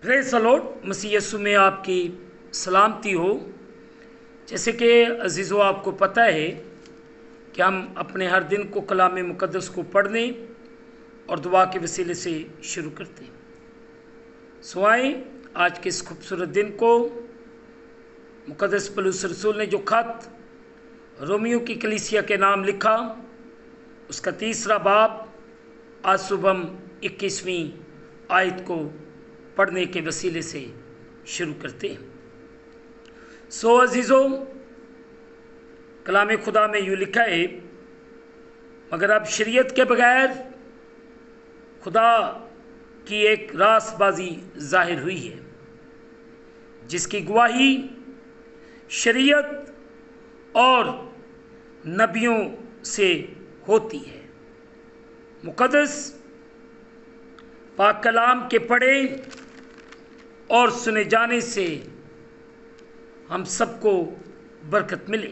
Praise the Lord. मसीह यीशु में आपकी सलामती हो। जैसे कि अजीज़ों आपको पता है कि हम अपने हर दिन को कलाम मुक़द्दस को पढ़ने और दुआ के वसीले से शुरू करते हैं। सो आए आज के इस खूबसूरत दिन को मुक़द्दस पौलुस रसूल ने जो खत रोमियो की कलीसिया के नाम लिखा, उसका 3रा बाब आज सुबह हम 21वीं आयत को पढ़ने के वसीले से शुरू करते हैं। सो अजीज़ों, कलाम खुदा में यूँ लिखा है, मगर अब शरीयत के बगैर खुदा की एक रास्तबाजी जाहिर हुई है, जिसकी गवाही शरीयत और नबियों से होती है। मुक़द्दस पाक कलाम के पढ़े और सुने जाने से हम सबको बरकत मिले।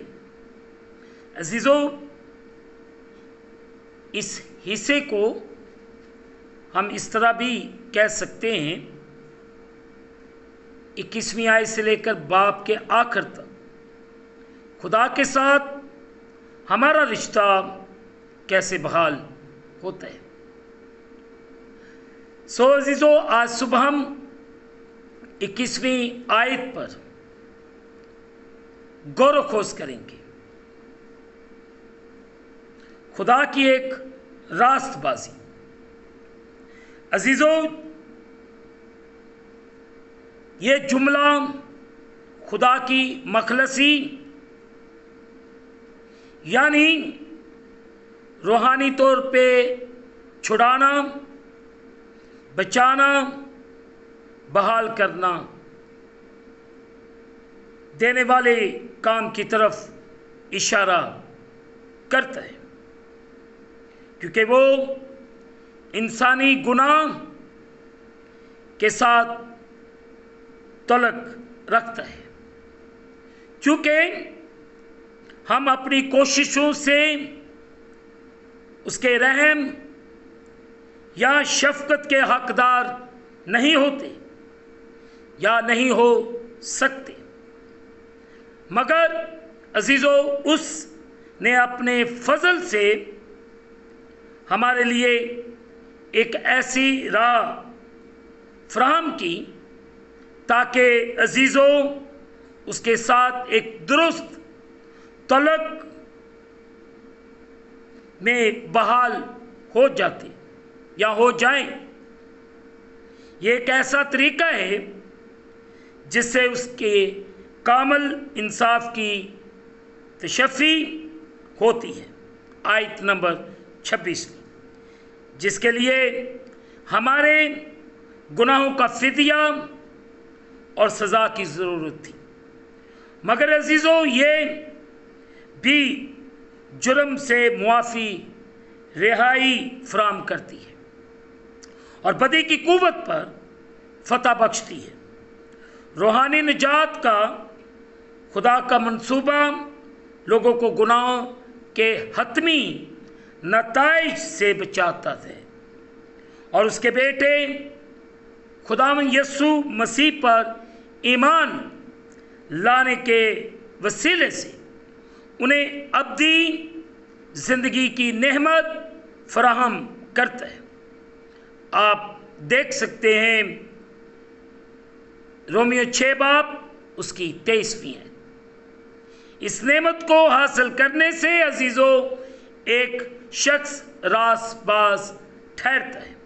अजीज़ों, इस हिस्से को हम इस तरह भी कह सकते हैं, 21वीं आयत से लेकर बाब के आखिर तक खुदा के साथ हमारा रिश्ता कैसे बहाल होता है। सो अजीज़ों, आज सुबह हम 21वीं आयत पर गौर खोज करेंगे। खुदा की एक रास्तबाजी। अजीज़ों, ये जुमला खुदा की मखलसी यानी रूहानी तौर पे छुड़ाना, बचाना, बहाल करना, देने वाले काम की तरफ इशारा करता है, क्योंकि वो इंसानी गुनाह के साथ तल्लुक़ रखता है। क्योंकि हम अपनी कोशिशों से उसके रहम या शफ़क़त के हकदार नहीं होते या नहीं हो सकते, मगर अजीज़ों, उसने अपने फजल से हमारे लिए एक ऐसी राह फराहम की ताकि अजीज़ों उसके साथ एक दुरुस्त तल्लुक़ में बहाल हो जाते या हो जाएं। ये एक ऐसा तरीका है जिससे उसके कामल इंसाफ की तशफ़ी होती है। आयत नंबर 26, जिसके लिए हमारे गुनाहों का फ़िदिया और सज़ा की ज़रूरत थी, मगर अजीज़ों ये भी जुर्म से मुआफ़ी रिहाई फराहम करती है और बदी की कुव्वत पर फतह बख्शती है। रूहानी निजात का खुदा का मंसूबा लोगों को गुनाहों के हतमी नताइज से बचाता है और उसके बेटे खुदावंद यीशु मसीह पर ईमान लाने के वसीले से उन्हें अब्दी ज़िंदगी की नेमत फराहम करता है। आप देख सकते हैं रोमियो 6 बाब उसकी 23वीं है। इस नेमत को हासिल करने से अजीज़ों एक शख्स रास्तबाज ठहरता है,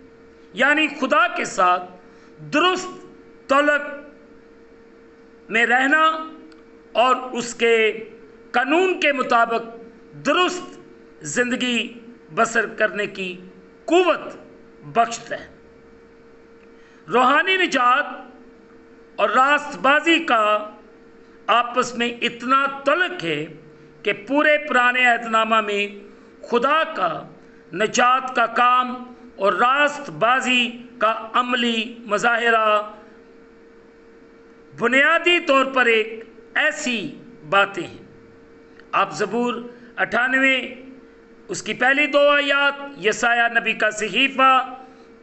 यानी खुदा के साथ दुरुस्त तल्लुक़ में रहना और उसके कानून के मुताबिक दुरुस्त ज़िंदगी बसर करने की कुव्वत बख्शता है। रूहानी निजात और रास्तबाजी का आपस में इतना तल्लुक़ है कि पूरे पुराने अहदनामा में खुदा का निजात का काम और रास्तबाजी का अमली मज़ाहिरा बुनियादी तौर पर एक ऐसी बातें हैं। आप ज़बूर 98 उसकी पहली 2 आयत, यसाया नबी का सहीफ़ा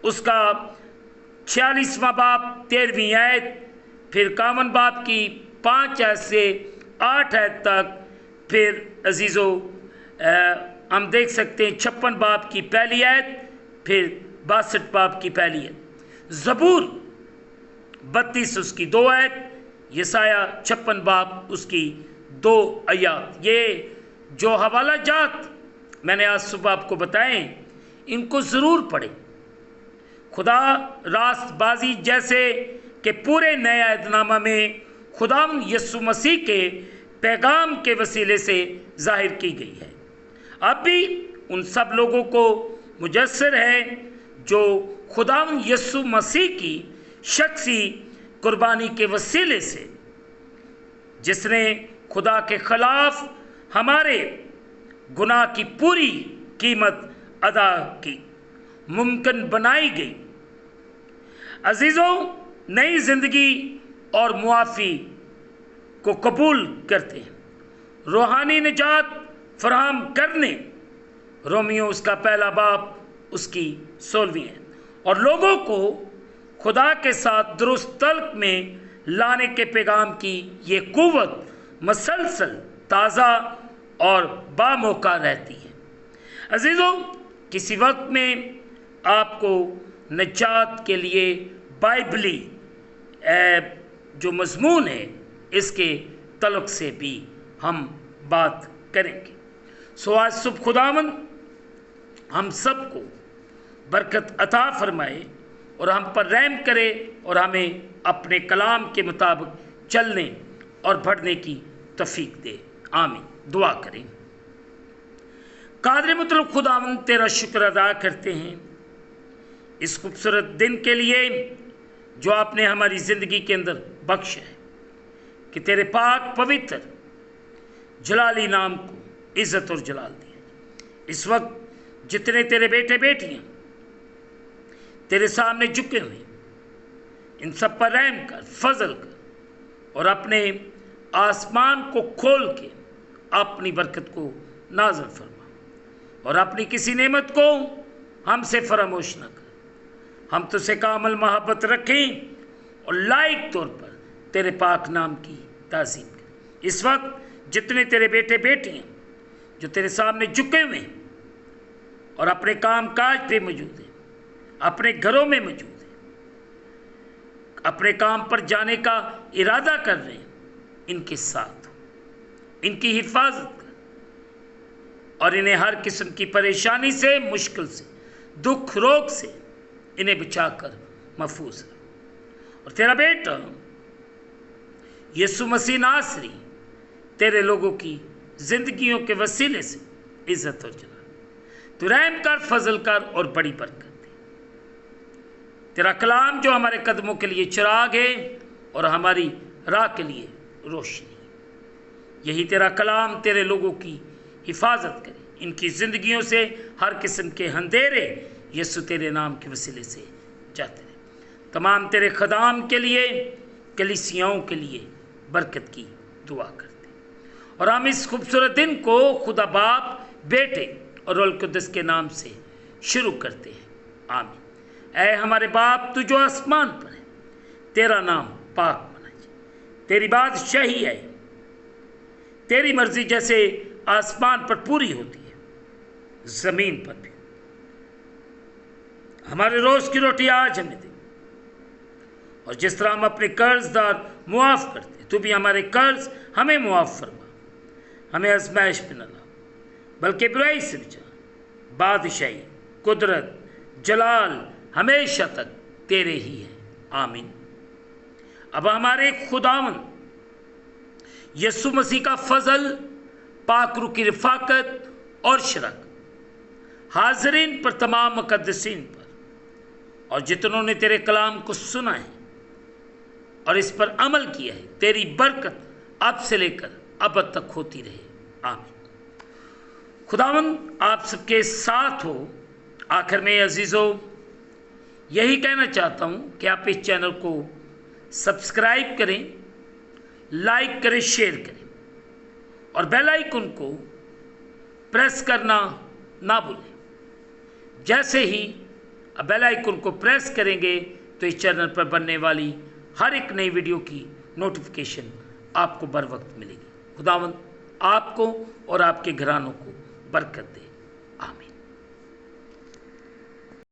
उसका 46वां बाब 13वीं आयत, फिर 51 बाब की 5 आयत से 8 आयत तक, फिर अजीज़ों हम देख सकते हैं 56 बाब की पहली आयत, फिर 62 बाब की पहली आयत, ज़बूर 32 उसकी 2 आयत, यसाया 56 बाब उसकी 2 आयत। ये जो हवाला जात मैंने आज सुबह आपको बताएं, इनको ज़रूर पढ़ें। खुदा रास्तबाजी जैसे कि पूरे नए अहदनामा में खुदा यीशु मसीह के पैगाम के वसीले से जाहिर की गई है। अब भी उन सब लोगों को मुजस्सर है जो खुदा यीशु मसीह की शख्सी कुर्बानी के वसीले से, जिसने खुदा के ख़िलाफ़ हमारे गुनाह की पूरी कीमत अदा की, मुमकिन बनाई गई। अजीज़ों, नई ज़िंदगी और मुआफ़ी को कबूल करते हैं, रूहानी निजात फराहम करने, रोमियो उसका पहला बाब उसकी 16वीं है, और लोगों को खुदा के साथ दुरुस्त तल्क में लाने के पैगाम की ये कुव्वत मसलसल ताज़ा और बामौका रहती है। अजीज़ों, किसी वक्त में आपको निजात के लिए बाइबली जो मज़मून है इसके तल्क से भी हम बात करेंगे। सो आज सुबह खुदावंद हम सबको बरकत अता फरमाए और हम पर रहम करे और हमें अपने कलाम के मुताबिक चलने और बढ़ने की तौफीक दे। आमीन। दुआ करें। कादिर मुतलब खुदावंद तेरा शुक्र अदा करते हैं इस खूबसूरत दिन के लिए जो आपने हमारी ज़िंदगी के अंदर बख्शा है, कि तेरे पाक पवित्र जलाली नाम को इज़्ज़त और जलाल दिया। इस वक्त जितने तेरे बेटे बेटियां तेरे सामने झुके हुए, इन सब पर रहम कर, फजल कर और अपने आसमान को खोल के अपनी बरकत को नाज़िल फरमा और अपनी किसी नेमत को हमसे फरामोश न कर। हम तुझसे कामल मोहब्बत रखें और लायक तौर पर तेरे पाक नाम की ताज़ीम करें। इस वक्त जितने तेरे बेटे बेटियां जो तेरे सामने झुके हुए हैं और अपने काम काज पे मौजूद हैं, अपने घरों में मौजूद हैं, अपने काम पर जाने का इरादा कर रहे हैं, इनके साथ इनकी हिफाजत कर और इन्हें हर किस्म की परेशानी से, मुश्किल से, दुख रोग से इन्हें बचाकर महफूज रख। और तेरा बेटा यीशु मसीह नासरी तेरे लोगों की जिंदगियों के वसीले से इज्जत और जलाल, तू रहम कर, फजल कर और बड़ी बरकत दे। तेरा कलाम जो हमारे कदमों के लिए चिराग है और हमारी राह के लिए रोशनी, यही तेरा कलाम तेरे लोगों की हिफाजत करे, इनकी ज़िंदगियों से हर किस्म के अंधेरे यीशु तेरे नाम के वसीले से जाते रहे। तमाम तेरे खदाम के लिए, कलीसियाओं के लिए बरकत की दुआ करते और हम इस खूबसूरत दिन को खुदा बाप, बेटे और रूह कुद्दस के नाम से शुरू करते हैं। आमीन। ऐ हमारे बाप, तू जो आसमान पर है, तेरा नाम पाक मना जाए, तेरी बादशाही है, तेरी मर्जी जैसे आसमान पर पूरी होती है ज़मीन पर भी। हमारे रोज़ की रोटी आज हमें दे, और जिस तरह हम अपने कर्जदार मुआफ़ करते, तू भी हमारे कर्ज हमें मुआफ़ फरमा। हमें आज़माइश में न ला, बल्कि बुराई से बचा। बादशाही, कुदरत, जलाल हमेशा तक तेरे ही है। आमीन। अब हमारे खुदावंद यीशु मसीह का फजल, पाक रूह की रफ़ाकत और शरक हाज़रीन पर, तमाम मुक़द्दसीन पर और जितनों ने तेरे कलाम को सुना है और इस पर अमल किया है, तेरी बरकत अब से लेकर अब तक होती रहे। आमीन। खुदावंद आप सबके साथ हो। आखिर में अजीज़ों, यही कहना चाहता हूँ कि आप इस चैनल को सब्सक्राइब करें, लाइक करें, शेयर करें और बेल आइकन को प्रेस करना ना भूलें। जैसे ही बेल आइकन को प्रेस करेंगे, तो इस चैनल पर बनने वाली हर एक नई वीडियो की नोटिफिकेशन आपको बर वक्त मिलेगी। खुदावंद आपको और आपके घरानों को बरकत दे। आमीन।